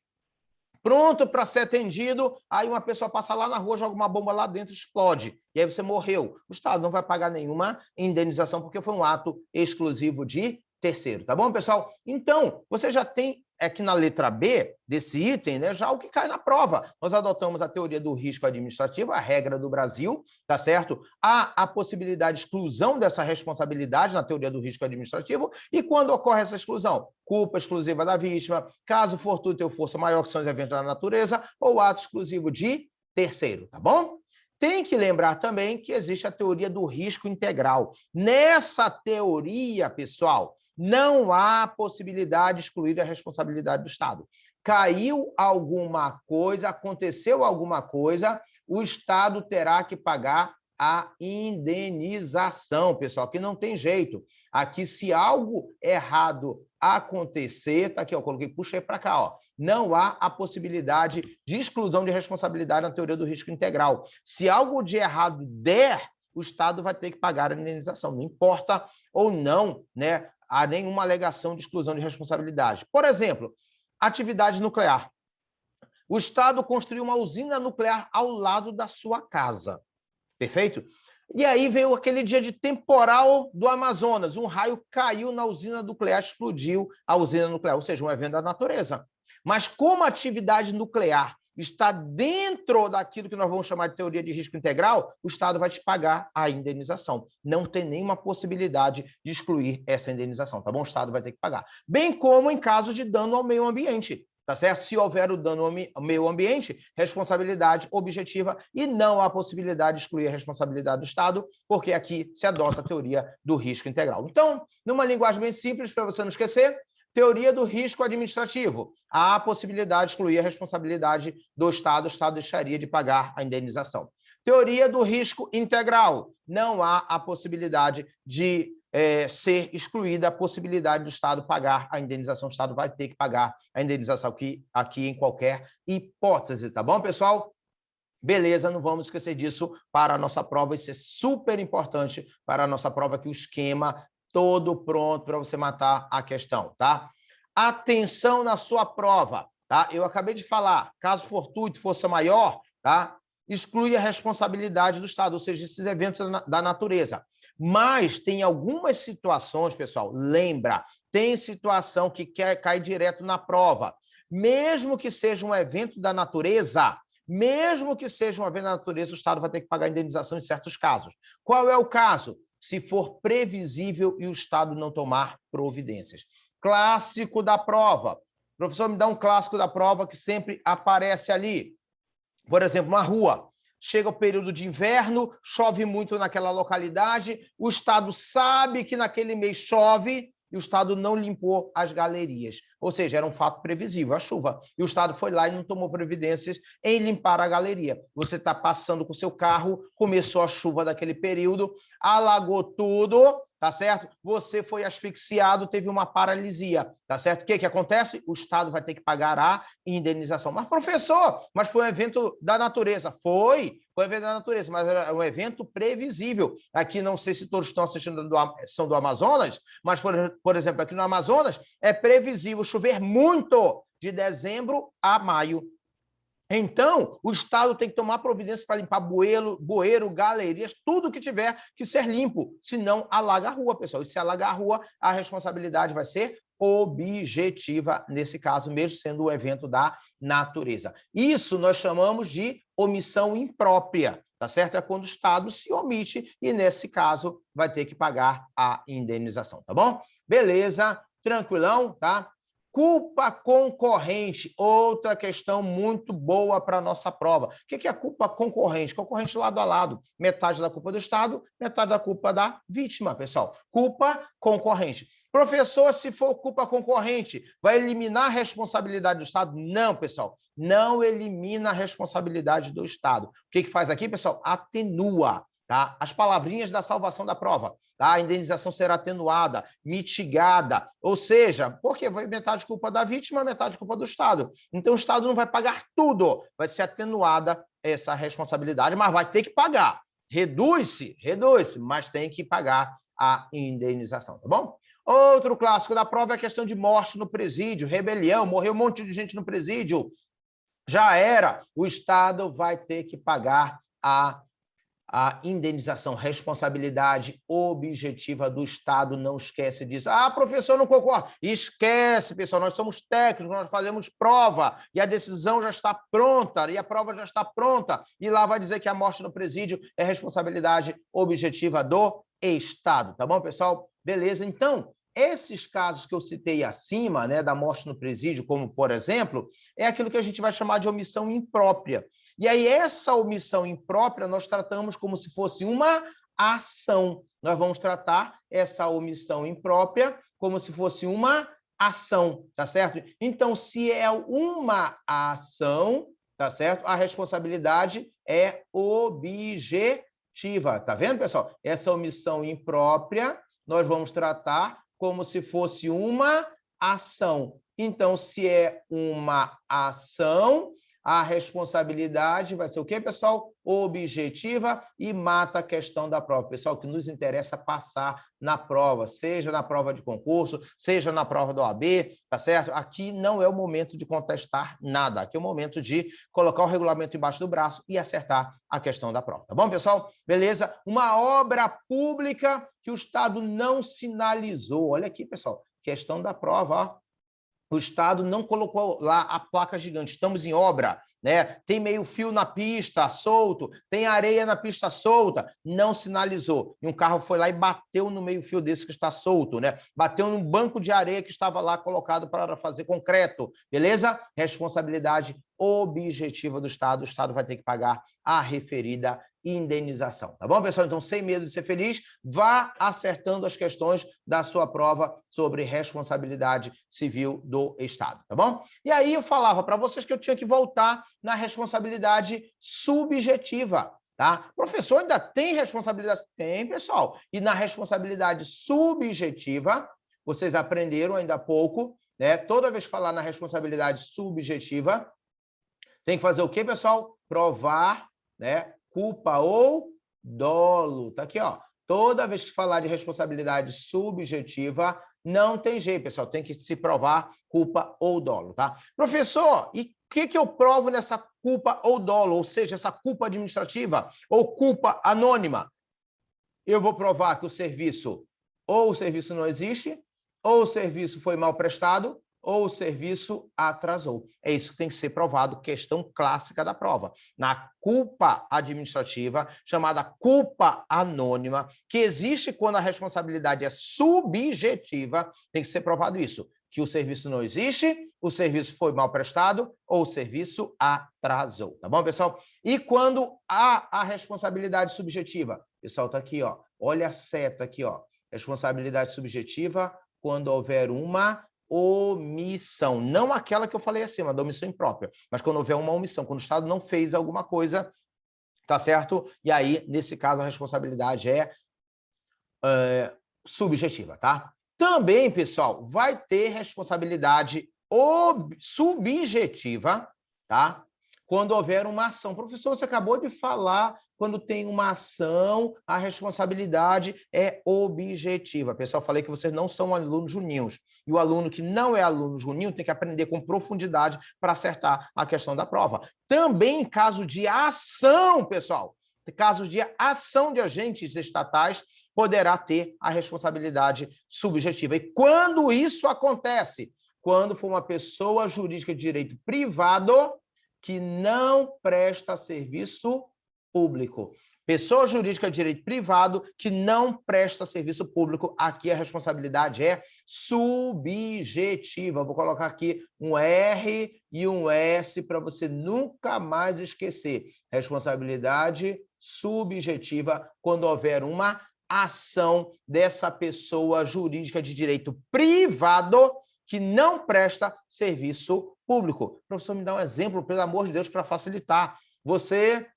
pronto para ser atendido, aí uma pessoa passa lá na rua, joga uma bomba lá dentro, explode, e aí você morreu. O Estado não vai pagar nenhuma indenização, porque foi um ato exclusivo de terceiro, tá bom, pessoal? Então, você já tem aqui na letra B desse item, né, já o que cai na prova. Nós adotamos a teoria do risco administrativo, a regra do Brasil, tá certo? Há a possibilidade de exclusão dessa responsabilidade na teoria do risco administrativo, e quando ocorre essa exclusão? Culpa exclusiva da vítima, caso fortuito ou força maior, que são os eventos da natureza, ou ato exclusivo de terceiro, tá bom? Tem que lembrar também que existe a teoria do risco integral. Nessa teoria, pessoal, não há possibilidade de excluir a responsabilidade do Estado. Caiu alguma coisa, aconteceu alguma coisa, o Estado terá que pagar a indenização, pessoal, que não tem jeito. Aqui, se algo errado acontecer, tá aqui, ó, coloquei, puxei para cá, ó. Não há a possibilidade de exclusão de responsabilidade na teoria do risco integral. Se algo de errado der, o Estado vai ter que pagar a indenização, não importa ou não, né? Há nenhuma alegação de exclusão de responsabilidade. Por exemplo, atividade nuclear. O Estado construiu uma usina nuclear ao lado da sua casa. Perfeito? E aí veio aquele dia de temporal do Amazonas. Um raio caiu na usina nuclear, explodiu a usina nuclear, ou seja, um evento da natureza. Mas como a atividade nuclear está dentro daquilo que nós vamos chamar de teoria de risco integral, o Estado vai te pagar a indenização. Não tem nenhuma possibilidade de excluir essa indenização, tá bom? O Estado vai ter que pagar. Bem como em caso de dano ao meio ambiente. tá certo? Se houver o dano ao meio ambiente, responsabilidade objetiva e não há possibilidade de excluir a responsabilidade do Estado, porque aqui se adota a teoria do risco integral. Então, numa linguagem bem simples, para você não esquecer, teoria do risco administrativo. Há a possibilidade de excluir a responsabilidade do Estado, o Estado deixaria de pagar a indenização. Teoria do risco integral. Não há a possibilidade de ser excluída a possibilidade do Estado pagar a indenização. O Estado vai ter que pagar a indenização aqui em qualquer hipótese, tá bom, pessoal? Beleza, não vamos esquecer disso para a nossa prova. Isso é super importante para a nossa prova, que o esquema todo pronto para você matar a questão, tá? Atenção na sua prova, tá? Eu acabei de falar, caso fortuito, força maior, tá? Exclui a responsabilidade do Estado, ou seja, esses eventos da natureza. Mas tem algumas situações, pessoal, lembra, tem situação que cai direto na prova. Mesmo que seja um evento da natureza, o Estado vai ter que pagar indenização em certos casos. Qual é o caso? Se for previsível e o Estado não tomar providências. Clássico da prova. Professor, me dá um clássico da prova que sempre aparece ali. Por exemplo, uma rua. Chega o período de inverno, chove muito naquela localidade, o Estado sabe que naquele mês chove e o Estado não limpou as galerias. Ou seja, era um fato previsível, a chuva. E o Estado foi lá e não tomou providências em limpar a galeria. Você está passando com o seu carro, começou a chuva daquele período, alagou tudo, tá certo? Você foi asfixiado, teve uma paralisia, tá certo? O que acontece? O Estado vai ter que pagar a indenização. Mas, professor, mas foi um evento da natureza. Foi um evento da natureza, mas era um evento previsível. Aqui, não sei se todos estão assistindo, são do Amazonas, mas, por exemplo, aqui no Amazonas, é previsível chover muito de dezembro a maio. Então, o Estado tem que tomar providência para limpar bueiro, galerias, tudo que tiver que ser limpo, senão alaga a rua, pessoal. E se alagar a rua, a responsabilidade vai ser objetiva, nesse caso, mesmo sendo um evento da natureza. Isso nós chamamos de omissão imprópria, tá certo? É quando o Estado se omite e, nesse caso, vai ter que pagar a indenização, tá bom? Beleza, tranquilão, tá? Culpa concorrente, outra questão muito boa para a nossa prova. O que é culpa concorrente? Concorrente lado a lado. Metade da culpa do Estado, metade da culpa da vítima, pessoal. Culpa concorrente. Professor, se for culpa concorrente, vai eliminar a responsabilidade do Estado? Não, pessoal. Não elimina a responsabilidade do Estado. O que faz aqui, pessoal? Atenua. Tá? As palavrinhas da salvação da prova. Tá? A indenização será atenuada, mitigada, ou seja, porque vai metade culpa da vítima, metade culpa do Estado. Então, o Estado não vai pagar tudo, vai ser atenuada essa responsabilidade, mas vai ter que pagar. Reduz-se, mas tem que pagar a indenização, tá bom? Outro clássico da prova é a questão de morte no presídio, rebelião, morreu um monte de gente no presídio, já era, o Estado vai ter que pagar a indenização, responsabilidade objetiva do Estado, não esquece disso. Ah, professor, não concordo. Esquece, pessoal, nós somos técnicos, nós fazemos prova, e a decisão já está pronta, e a prova já está pronta, e lá vai dizer que a morte no presídio é responsabilidade objetiva do Estado, tá bom, pessoal? Beleza, então, esses casos que eu citei acima, né, da morte no presídio, como, por exemplo, é aquilo que a gente vai chamar de omissão imprópria. E aí, essa omissão imprópria, nós tratamos como se fosse uma ação. Nós vamos tratar essa omissão imprópria como se fosse uma ação, tá certo? Então, se é uma ação, tá certo? A responsabilidade é objetiva. Tá vendo, pessoal? Essa omissão imprópria, nós vamos tratar como se fosse uma ação. Então, se é uma ação, a responsabilidade vai ser o quê, pessoal? Objetiva e mata a questão da prova. Pessoal, o que nos interessa passar na prova, seja na prova de concurso, seja na prova da OAB, tá certo? Aqui não é o momento de contestar nada. Aqui é o momento de colocar o regulamento embaixo do braço e acertar a questão da prova. Tá bom, pessoal? Beleza? Uma obra pública que o Estado não sinalizou. Olha aqui, pessoal. Questão da prova, ó. o Estado não colocou lá a placa gigante, estamos em obra, né? Tem meio fio na pista solto, tem areia na pista solta, não sinalizou. E um carro foi lá e bateu no meio fio desse que está solto, né? Bateu num banco de areia que estava lá colocado para fazer concreto, beleza? Responsabilidade objetiva do Estado, o Estado vai ter que pagar a referida indenização, tá bom, pessoal? Então, sem medo de ser feliz, vá acertando as questões da sua prova sobre responsabilidade civil do Estado, tá bom? E aí eu falava para vocês que eu tinha que voltar na responsabilidade subjetiva, tá? Professor, ainda tem responsabilidade? Tem, pessoal. E na responsabilidade subjetiva, vocês aprenderam ainda há pouco, né? Toda vez que falar na responsabilidade subjetiva, tem que fazer o quê, pessoal? Provar, né? Culpa ou dolo. Tá aqui, ó. Toda vez que falar de responsabilidade subjetiva, não tem jeito, pessoal. Tem que se provar culpa ou dolo, tá? Professor, e o que eu provo nessa culpa ou dolo? Ou seja, essa culpa administrativa ou culpa anônima? Eu vou provar que o serviço não existe, ou o serviço foi mal prestado, ou o serviço atrasou. É isso que tem que ser provado, questão clássica da prova. Na culpa administrativa, chamada culpa anônima, que existe quando a responsabilidade é subjetiva, tem que ser provado isso, que o serviço não existe, o serviço foi mal prestado ou o serviço atrasou. Tá bom, pessoal? E quando há a responsabilidade subjetiva? Pessoal, tá aqui, ó. Olha a seta aqui, ó. Responsabilidade subjetiva quando houver uma omissão, não aquela que eu falei acima, da omissão imprópria, mas quando houver uma omissão, quando o Estado não fez alguma coisa, tá certo? E aí, nesse caso, a responsabilidade é subjetiva, tá? Também, pessoal, vai ter responsabilidade subjetiva, tá? Quando houver uma ação. Professor, você acabou de falar, quando tem uma ação, a responsabilidade é objetiva. Pessoal, falei que vocês não são alunos juninhos. E o aluno que não é aluno juninho tem que aprender com profundidade para acertar a questão da prova. Também em caso de ação, pessoal, casos de ação de agentes estatais, poderá ter a responsabilidade subjetiva. E quando isso acontece? Quando for uma pessoa jurídica de direito privado que não presta serviço público. Pessoa jurídica de direito privado que não presta serviço público, aqui a responsabilidade é subjetiva. Vou colocar aqui um R e um S para você nunca mais esquecer. Responsabilidade subjetiva quando houver uma ação dessa pessoa jurídica de direito privado que não presta serviço público. Professor, me dá um exemplo, pelo amor de Deus, para facilitar. Você,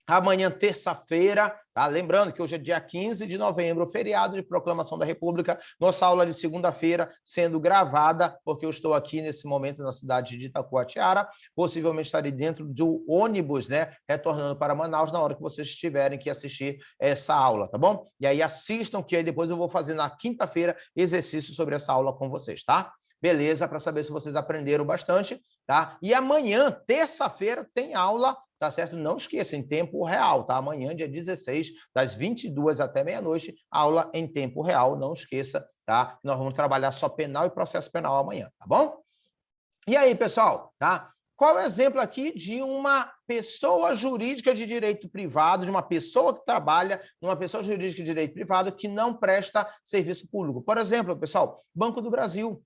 amanhã, terça-feira, tá? Lembrando que hoje é dia 15 de novembro, feriado de proclamação da República, nossa aula de segunda-feira sendo gravada, porque eu estou aqui nesse momento na cidade de Itacoatiara, possivelmente estarei dentro do ônibus, né, retornando para Manaus na hora que vocês tiverem que assistir essa aula, tá bom? E aí assistam, que aí depois eu vou fazer na quinta-feira exercício sobre essa aula com vocês, tá? Beleza, para saber se vocês aprenderam bastante, tá? E amanhã, terça-feira, tem aula, tá certo? Não esqueça, em tempo real, tá? Amanhã, dia 16, das 22 até meia-noite, aula em tempo real, não esqueça, tá? Nós vamos trabalhar só penal e processo penal amanhã, tá bom? E aí, pessoal, tá? Qual é o exemplo aqui de uma pessoa jurídica de direito privado, de uma pessoa que trabalha numa pessoa jurídica de direito privado que não presta serviço público? Por exemplo, pessoal, Banco do Brasil.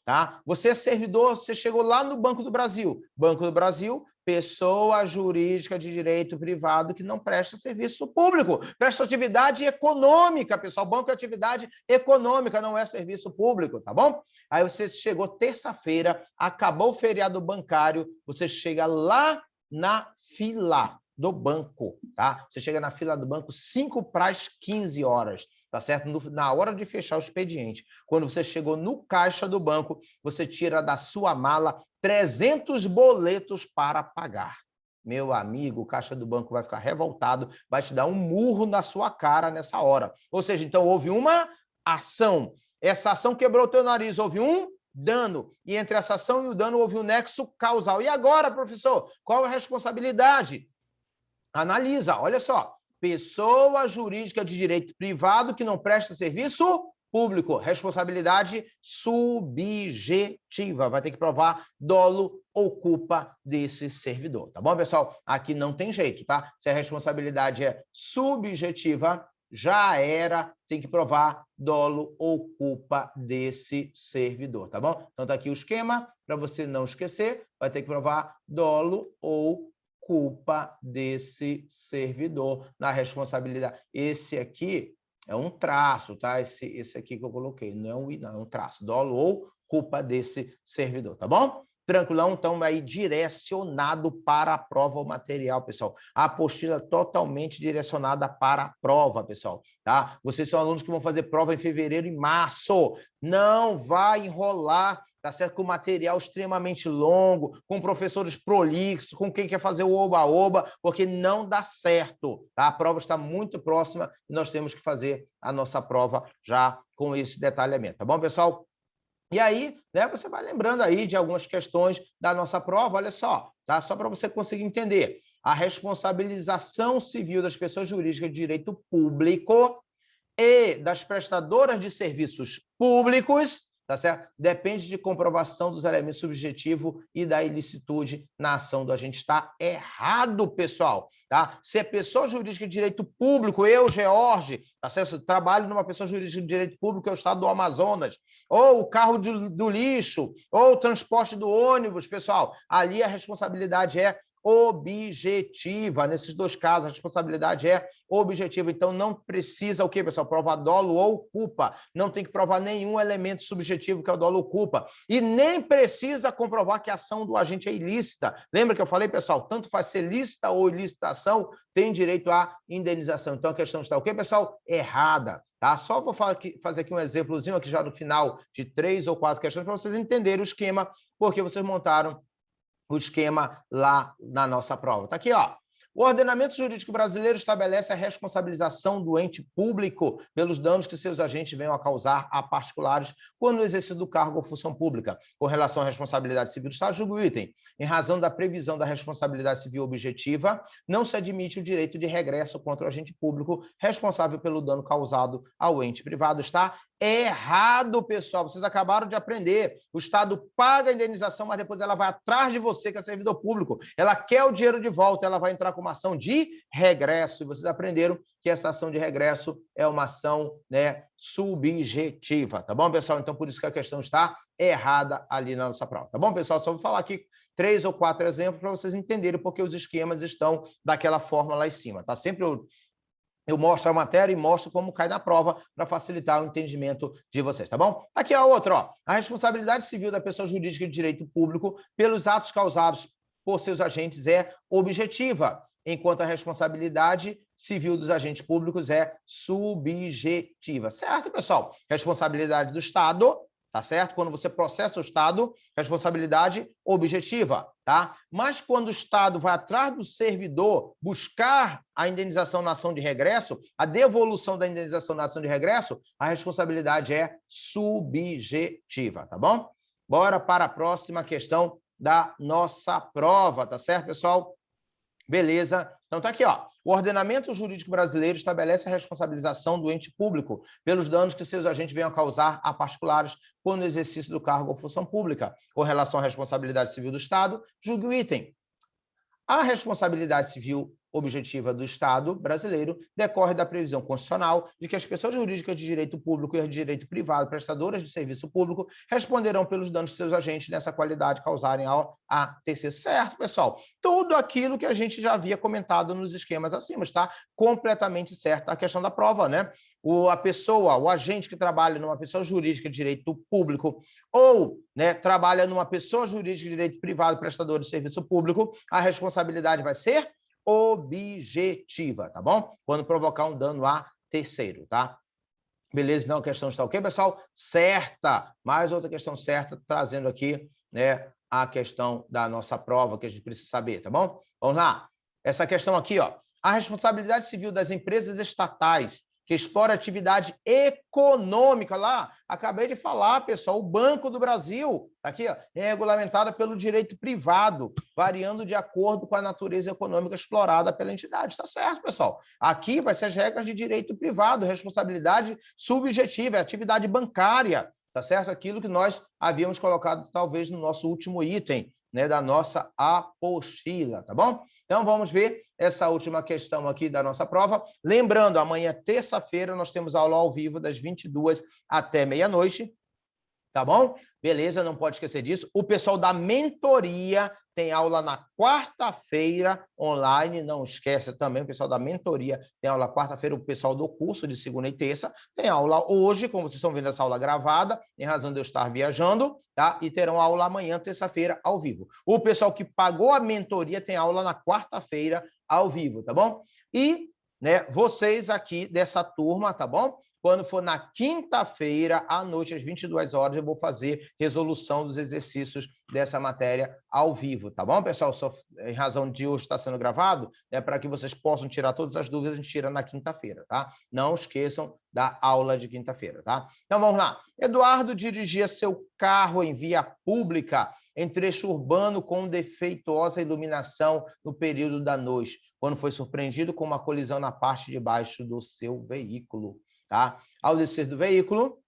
Tá? Você é servidor, você chegou lá no Banco do Brasil. Banco do Brasil, pessoa jurídica de direito privado que não presta serviço público. Presta atividade econômica, pessoal. Banco é atividade econômica, não é serviço público, tá bom? Aí você chegou terça-feira, acabou o feriado bancário, você chega lá na fila do banco, tá? Você chega na fila do banco 5 para as 15 horas. Tá certo? Na hora de fechar o expediente, quando você chegou no caixa do banco, você tira da sua mala 300 boletos para pagar. Meu amigo, o caixa do banco vai ficar revoltado, vai te dar um murro na sua cara nessa hora. Ou seja, então houve uma ação. Essa ação quebrou o teu nariz, houve um dano. E entre essa ação e o dano houve um nexo causal. E agora, professor, qual é a responsabilidade? Analisa, olha só. Pessoa jurídica de direito privado que não presta serviço público. Responsabilidade subjetiva. Vai ter que provar dolo ou culpa desse servidor, tá bom, pessoal? Aqui não tem jeito, tá? Se a responsabilidade é subjetiva, já era, tem que provar dolo ou culpa desse servidor, tá bom? Então tá aqui o esquema, para você não esquecer, vai ter que provar dolo ou culpa desse servidor na responsabilidade. Esse aqui é um traço, tá? Esse aqui que eu coloquei, não é um I, não, é um traço. Dolo ou culpa desse servidor, tá bom? Tranquilão, então, aí direcionado para a prova o material, pessoal. A apostila totalmente direcionada para a prova, pessoal, tá? Vocês são alunos que vão fazer prova em fevereiro e março. Não vai enrolar, tá certo? Com material extremamente longo, com professores prolixos, com quem quer fazer o oba-oba, porque não dá certo, tá? A prova está muito próxima e nós temos que fazer a nossa prova já com esse detalhamento, tá bom, pessoal? E aí, né, você vai lembrando aí de algumas questões da nossa prova, olha só, tá? Só para você conseguir entender. A responsabilização civil das pessoas jurídicas de direito público e das prestadoras de serviços públicos, tá certo? Depende de comprovação dos elementos subjetivos e da ilicitude na ação do agente. Está errado, pessoal, tá? Se é pessoa jurídica de direito público, eu, George, tá certo? Trabalho numa pessoa jurídica de direito público, é o estado do Amazonas, ou o carro do lixo, ou o transporte do ônibus, pessoal, ali a responsabilidade é objetiva. Nesses dois casos, a responsabilidade é objetiva. Então, não precisa o quê, pessoal? Provar dolo ou culpa. Não tem que provar nenhum elemento subjetivo, que é o dolo ou culpa. E nem precisa comprovar que a ação do agente é ilícita. Lembra que eu falei, pessoal? Tanto faz ser lícita ou ilicitação, tem direito à indenização. Então, a questão está o quê, pessoal? Errada. Tá? Só vou fazer aqui um exemplozinho aqui já no final de 3 ou 4 questões para vocês entenderem o esquema, porque vocês montaram o esquema lá na nossa prova. Está aqui, ó. O ordenamento jurídico brasileiro estabelece a responsabilização do ente público pelos danos que seus agentes venham a causar a particulares quando no exercício do cargo ou função pública. Com relação à responsabilidade civil do Estado, julgo o item. Em razão da previsão da responsabilidade civil objetiva, não se admite o direito de regresso contra o agente público responsável pelo dano causado ao ente privado. Está errado, pessoal. Vocês acabaram de aprender. O Estado paga a indenização, mas depois ela vai atrás de você, que é servidor público. Ela quer o dinheiro de volta, ela vai entrar com uma ação de regresso. E vocês aprenderam que essa ação de regresso é uma ação, né, subjetiva. Tá bom, pessoal? Então, por isso que a questão está errada ali na nossa prova. Tá bom, pessoal? Só vou falar aqui 3 ou 4 exemplos para vocês entenderem porque os esquemas estão daquela forma lá em cima. Tá? Sempre eu mostro a matéria e mostro como cai na prova para facilitar o entendimento de vocês, tá bom? Aqui a outra, ó. A responsabilidade civil da pessoa jurídica de direito público pelos atos causados por seus agentes é objetiva, enquanto a responsabilidade civil dos agentes públicos é subjetiva. Certo, pessoal? Responsabilidade do Estado, tá certo? Quando você processa o Estado, responsabilidade objetiva, tá? Mas quando o Estado vai atrás do servidor buscar a indenização na ação de regresso, a devolução da indenização na ação de regresso, a responsabilidade é subjetiva, tá bom? Bora para a próxima questão da nossa prova, tá certo, pessoal? Beleza. Então tá aqui, ó. O ordenamento jurídico brasileiro estabelece a responsabilização do ente público pelos danos que seus agentes venham a causar a particulares quando no exercício do cargo ou função pública. Com relação à responsabilidade civil do Estado, julgue o item. A responsabilidade civil objetiva do Estado brasileiro decorre da previsão constitucional de que as pessoas jurídicas de direito público e de direito privado, prestadoras de serviço público, responderão pelos danos de seus agentes nessa qualidade causarem ao ATC. Certo, pessoal? Tudo aquilo que a gente já havia comentado nos esquemas acima, está completamente certa a questão da prova, né? O agente que trabalha numa pessoa jurídica de direito público ou, né, trabalha numa pessoa jurídica de direito privado, prestador de serviço público, a responsabilidade vai ser objetiva, tá bom? Quando provocar um dano a terceiro, tá? Beleza? Então a questão está o quê, pessoal? Certa. Mais outra questão certa, trazendo aqui, né, a questão da nossa prova que a gente precisa saber, tá bom? Vamos lá. Essa questão aqui, ó. A responsabilidade civil das empresas estatais que explora atividade econômica lá. Acabei de falar, pessoal, o Banco do Brasil, aqui, ó, é regulamentada pelo direito privado, variando de acordo com a natureza econômica explorada pela entidade. Está certo, pessoal? Aqui vai ser as regras de direito privado, responsabilidade subjetiva, atividade bancária, tá certo? Aquilo que nós havíamos colocado, talvez, no nosso último item, né, da nossa apostila, tá bom? Então, vamos ver essa última questão aqui da nossa prova. Lembrando, amanhã, terça-feira, nós temos aula ao vivo das 22 até meia-noite, tá bom? Beleza, não pode esquecer disso. O pessoal da mentoria tem aula na quarta-feira online, não esqueça também, o pessoal da mentoria tem aula quarta-feira, o pessoal do curso de segunda e terça tem aula hoje, como vocês estão vendo essa aula gravada, em razão de eu estar viajando, tá? E terão aula amanhã, terça-feira, ao vivo. O pessoal que pagou a mentoria tem aula na quarta-feira, ao vivo, tá bom? E, né, vocês aqui dessa turma, tá bom? Quando for na quinta-feira, à noite, às 22 horas, eu vou fazer resolução dos exercícios dessa matéria ao vivo, tá bom, pessoal? Só em razão de hoje estar sendo gravado, para que vocês possam tirar todas as dúvidas, a gente tira na quinta-feira, tá? Não esqueçam da aula de quinta-feira, tá? Então, vamos lá. Eduardo dirigia seu carro em via pública em trecho urbano com defeituosa iluminação no período da noite, quando foi surpreendido com uma colisão na parte de baixo do seu veículo. Tá? Ao descer do veículo,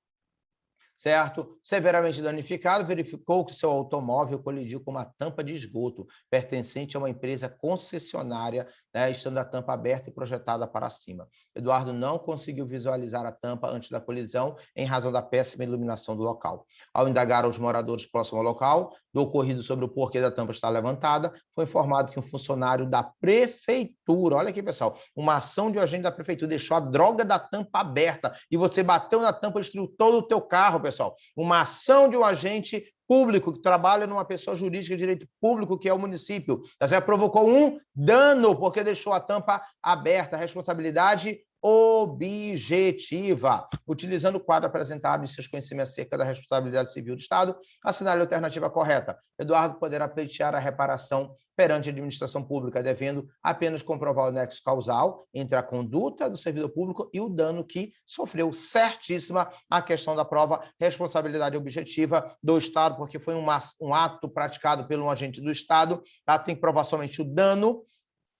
certo? Severamente danificado, verificou que seu automóvel colidiu com uma tampa de esgoto pertencente a uma empresa concessionária, né, estando a tampa aberta e projetada para cima. Eduardo não conseguiu visualizar a tampa antes da colisão em razão da péssima iluminação do local. Ao indagar aos moradores próximos ao local do ocorrido sobre o porquê da tampa estar levantada, foi informado que um funcionário da prefeitura, olha aqui, pessoal, uma ação de um agente da prefeitura deixou a droga da tampa aberta e você bateu na tampa e destruiu todo o teu carro, pessoal. Uma ação de um agente público que trabalha numa pessoa jurídica de direito público, que é o município. Ela provocou um dano porque deixou a tampa aberta. Responsabilidade objetiva. Utilizando o quadro apresentado em seus conhecimentos acerca da responsabilidade civil do Estado, assinale a alternativa correta. Eduardo poderá pleitear a reparação perante a administração pública, devendo apenas comprovar o nexo causal entre a conduta do servidor público e o dano que sofreu. Certíssima a questão da prova, responsabilidade objetiva do Estado, porque foi um ato praticado por um agente do Estado, tá? Tem que provar somente o dano,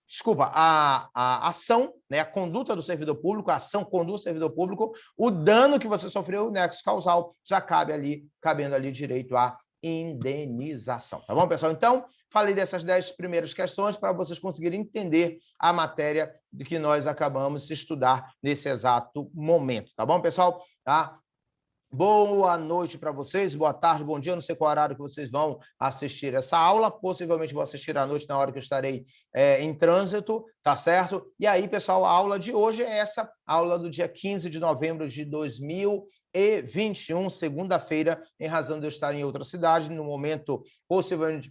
desculpa, a ação, né, a conduta do servidor público, a ação conduz o servidor público, o dano que você sofreu, o nexo causal, já cabendo ali direito à indenização. Tá bom, pessoal? Então, falei dessas 10 primeiras questões para vocês conseguirem entender a matéria de que nós acabamos de estudar nesse exato momento. Tá bom, pessoal? Tá? Boa noite para vocês, boa tarde, bom dia. Eu não sei qual horário que vocês vão assistir essa aula. Possivelmente vou assistir à noite, na hora que eu estarei em trânsito, tá certo? E aí, pessoal, a aula de hoje é essa, aula do dia 15 de novembro de 2021, segunda-feira, em razão de eu estar em outra cidade, no momento, possivelmente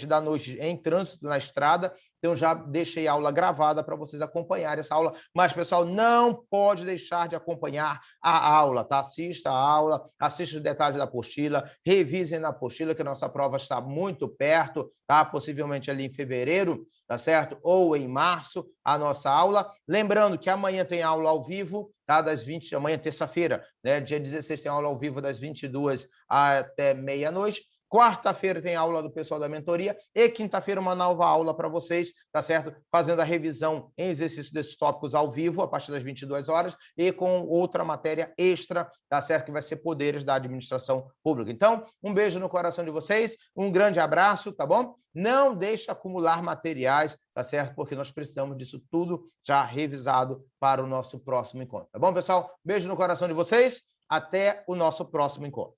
da noite, em trânsito na estrada. Então, já deixei a aula gravada para vocês acompanharem essa aula. Mas, pessoal, não pode deixar de acompanhar a aula, tá? Assista a aula, assista os detalhes da apostila, revisem na apostila, que a nossa prova está muito perto, tá? Possivelmente ali em fevereiro, tá certo? Ou em março, a nossa aula. Lembrando que amanhã tem aula ao vivo, tá? Amanhã, terça-feira, né? Dia 16, tem aula ao vivo das 22 até meia-noite. Quarta-feira tem aula do pessoal da mentoria e quinta-feira uma nova aula para vocês, tá certo? Fazendo a revisão em exercício desses tópicos ao vivo, a partir das 22 horas, e com outra matéria extra, tá certo? Que vai ser poderes da administração pública. Então, um beijo no coração de vocês, um grande abraço, tá bom? Não deixe acumular materiais, tá certo? Porque nós precisamos disso tudo já revisado para o nosso próximo encontro, tá bom, pessoal? Beijo no coração de vocês, até o nosso próximo encontro.